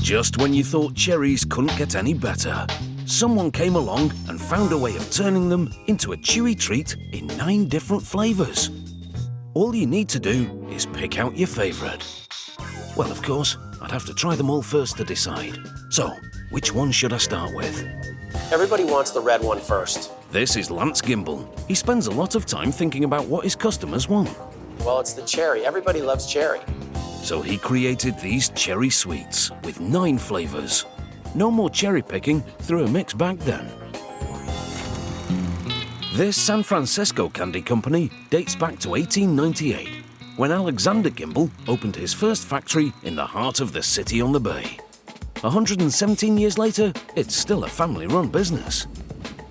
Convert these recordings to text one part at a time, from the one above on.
Just when you thought cherries couldn't get any better, someone came along and found a way of turning them into a chewy treat in 9 different flavours. All you need to do is pick out your favourite. Well, of course, I'd have to try them all first to decide. So, which one should I start with? Everybody wants the red one first. This is Lance Gimble. He spends a lot of time thinking about what his customers want. Well, it's the cherry. Everybody loves cherry. So he created these cherry sweets with 9 flavours. No more cherry picking through a mixed bag then. This San Francisco candy company dates back to 1898, when Alexander Gimble opened his first factory in the heart of the city on the bay. 117 years later, it's still a family-run business.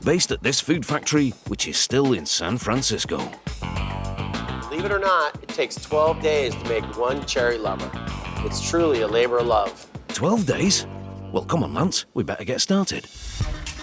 Based at this food factory, which is still in San Francisco. Believe it or not, it takes 12 days to make one cherry lover. It's truly a labor of love. 12 days? Well, come on, Lance, we better get started.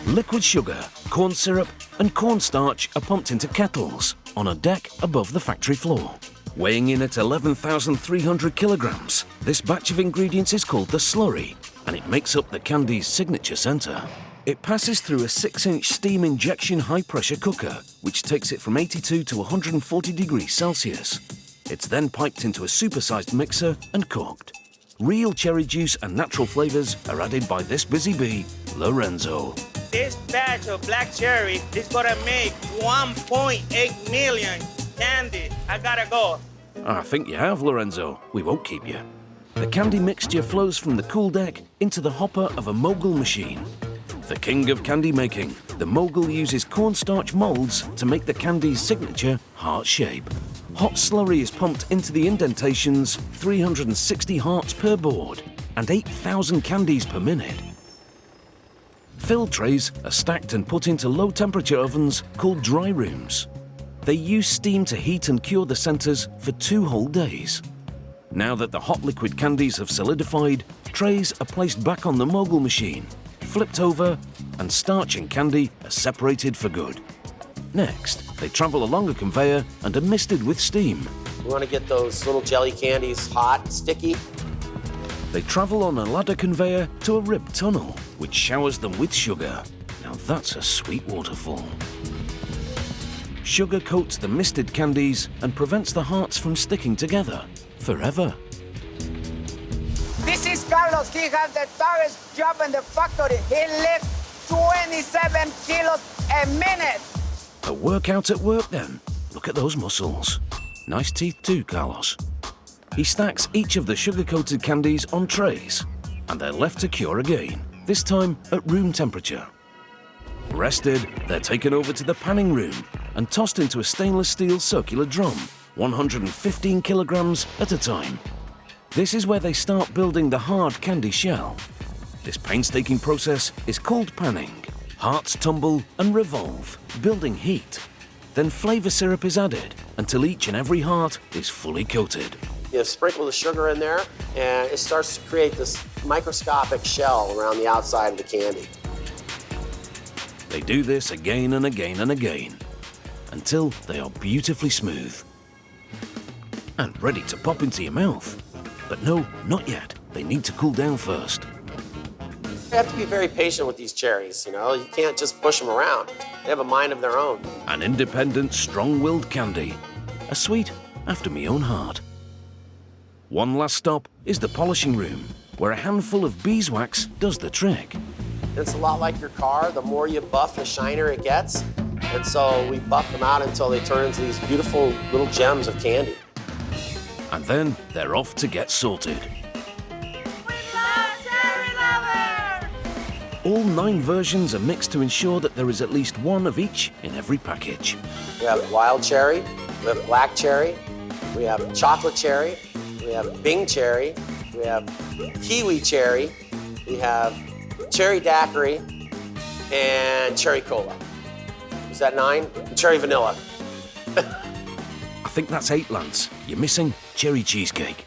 Liquid sugar, corn syrup, and cornstarch are pumped into kettles on a deck above the factory floor. Weighing in at 11,300 kilograms, this batch of ingredients is called the slurry, and it makes up the candy's signature center. It passes through a 6-inch steam injection high-pressure cooker, which takes it from 82 to 140 degrees Celsius. It's then piped into a supersized mixer and cooked. Real cherry juice and natural flavors are added by this busy bee, Lorenzo. This batch of black cherry is gonna make 1.8 million candy. I gotta go. I think you have, Lorenzo. We won't keep you. The candy mixture flows from the cool deck into the hopper of a mogul machine. The king of candy making, the mogul uses cornstarch molds to make the candy's signature heart shape. Hot slurry is pumped into the indentations, 360 hearts per board, and 8,000 candies per minute. Fill trays are stacked and put into low-temperature ovens called dry rooms. They use steam to heat and cure the centers for 2 whole days. Now that the hot liquid candies have solidified, trays are placed back on the mogul machine, flipped over, and starch and candy are separated for good. Next, they travel along a conveyor and are misted with steam. We want to get those little jelly candies hot and sticky. They travel on a ladder conveyor to a ribbed tunnel, which showers them with sugar. Now that's a sweet waterfall. Sugar coats the misted candies and prevents the hearts from sticking together forever. This is Carlos. He has the toughest job in the factory. He lifts 27 kilos a minute. A workout at work then. Look at those muscles. Nice teeth too, Carlos. He stacks each of the sugar-coated candies on trays, and they're left to cure again, this time at room temperature. Rested, they're taken over to the panning room and tossed into a stainless steel circular drum, 115 kilograms at a time. This is where they start building the hard candy shell. This painstaking process is called panning. Hearts tumble and revolve, building heat. Then flavor syrup is added until each and every heart is fully coated. You sprinkle the sugar in there, and it starts to create this microscopic shell around the outside of the candy. They do this again and again and again, until they are beautifully smooth and ready to pop into your mouth. But no, not yet. They need to cool down first. You have to be very patient with these cherries, you know? You can't just push them around. They have a mind of their own. An independent, strong-willed candy. A sweet after me own heart. One last stop is the polishing room, where a handful of beeswax does the trick. It's a lot like your car. The more you buff, the shinier it gets. And so we buff them out until they turn into these beautiful little gems of candy. And then they're off to get sorted. All 9 versions are mixed to ensure that there is at least one of each in every package. We have wild cherry, we have black cherry, we have chocolate cherry, we have Bing cherry, we have kiwi cherry, we have cherry daiquiri, and cherry cola. Is that 9? And cherry vanilla. I think that's 8, Lance. You're missing cherry cheesecake.